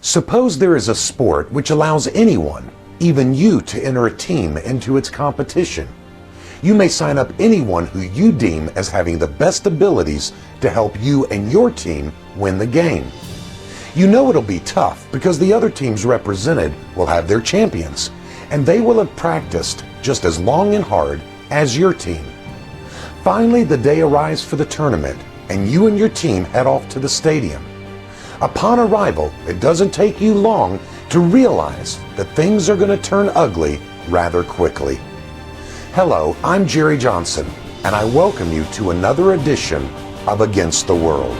Suppose there is a sport which allows anyone, even you, to enter a team into its competition. You may sign up anyone who you deem as having the best abilities to help you and your team win the game. You know it'll be tough because the other teams represented will have their champions, and they will have practiced just as long and hard as your team. Finally, the day arrives for the tournament, and you and your team head off to the stadium. Upon arrival, it doesn't take you long to realize that things are going to turn ugly rather quickly. Hello, I'm Jerry Johnson, and I welcome you to another edition of Against the World.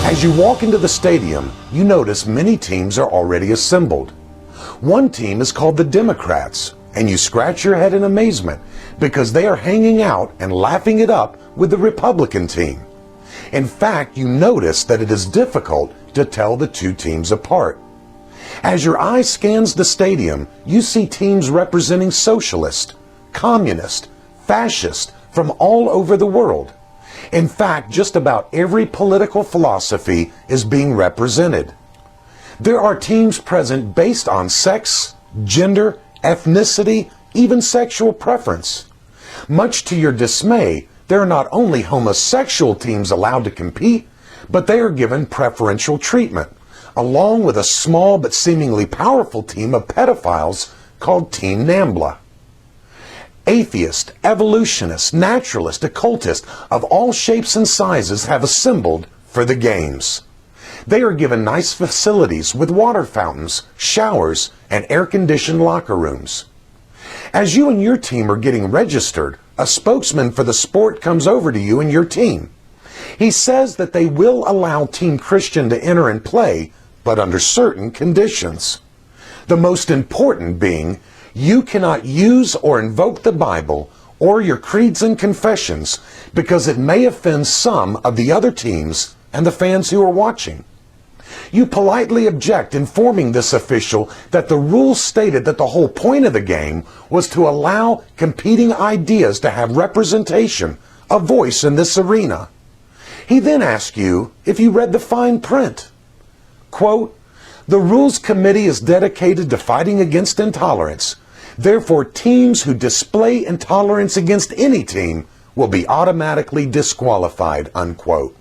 As you walk into the stadium, you notice many teams are already assembled. One team is called the Democrats, and you scratch your head in amazement because they are hanging out and laughing it up with the Republican team. In fact, you notice that it is difficult to tell the two teams apart. As your eye scans the stadium, you see teams representing socialist, communist, fascist from all over the world. In fact, just about every political philosophy is being represented. There are teams present based on sex, gender, ethnicity, even sexual preference. Much to your dismay, there are not only homosexual teams allowed to compete, but they are given preferential treatment, along with a small but seemingly powerful team of pedophiles called Team NAMBLA. Atheists, evolutionists, naturalists, occultists of all shapes and sizes have assembled for the games. They are given nice facilities with water fountains, showers, and air-conditioned locker rooms. As you and your team are getting registered, a spokesman for the sport comes over to you and your team. He says that they will allow Team Christian to enter and play, but under certain conditions. The most important being, you cannot use or invoke the Bible or your creeds and confessions because it may offend some of the other teams and the fans who are watching. You politely object, informing this official that the rules stated that the whole point of the game was to allow competing ideas to have representation, a voice in this arena. He then asks you if you read the fine print. Quote, "The Rules Committee is dedicated to fighting against intolerance. Therefore, teams who display intolerance against any team will be automatically disqualified," unquote.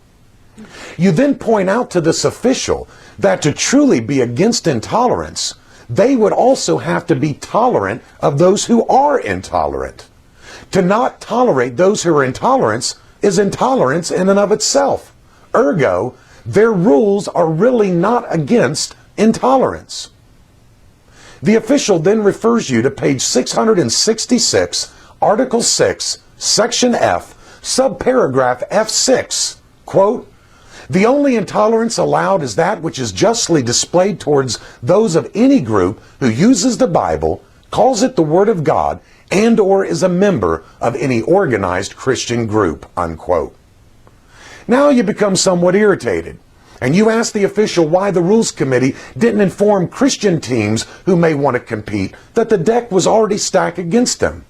You then point out to this official that to truly be against intolerance, they would also have to be tolerant of those who are intolerant. To not tolerate those who are intolerant is intolerance in and of itself. Ergo, their rules are really not against intolerance. The official then refers you to page 666, Article 6, Section F, subparagraph F6. Quote, "The only intolerance allowed is that which is justly displayed towards those of any group who uses the Bible, calls it the Word of God, and or is a member of any organized Christian group," unquote. Now you become somewhat irritated, and you ask the official why the Rules Committee didn't inform Christian teams who may want to compete that the deck was already stacked against them.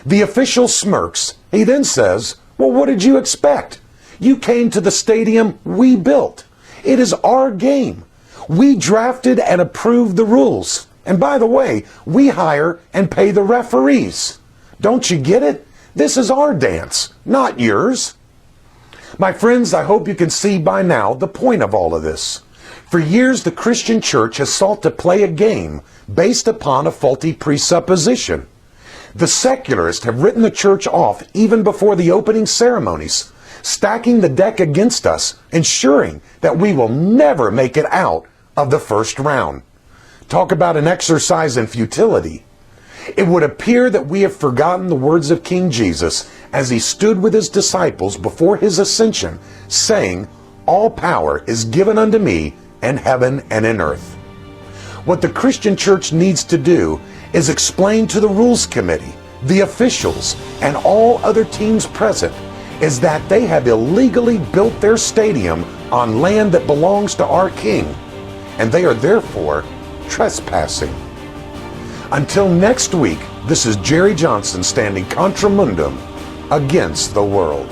The official smirks. He then says, "Well, what did you expect? You came to the stadium we built. It is our game. We drafted and approved the rules. And by the way, we hire and pay the referees. Don't you get it? This is our dance, not yours." My friends, I hope you can see by now the point of all of this. For years, the Christian church has sought to play a game based upon a faulty presupposition. The secularists have written the church off even before the opening ceremonies, stacking the deck against us, ensuring that we will never make it out of the first round. Talk about an exercise in futility. It would appear that we have forgotten the words of King Jesus as he stood with his disciples before his ascension, saying, "All power is given unto me in heaven and in earth." What the Christian church needs to do is explain to the Rules Committee, the officials, and all other teams present is that they have illegally built their stadium on land that belongs to our King, and they are therefore trespassing. Until next week, this is Jerry Johnson standing contra mundum against the world.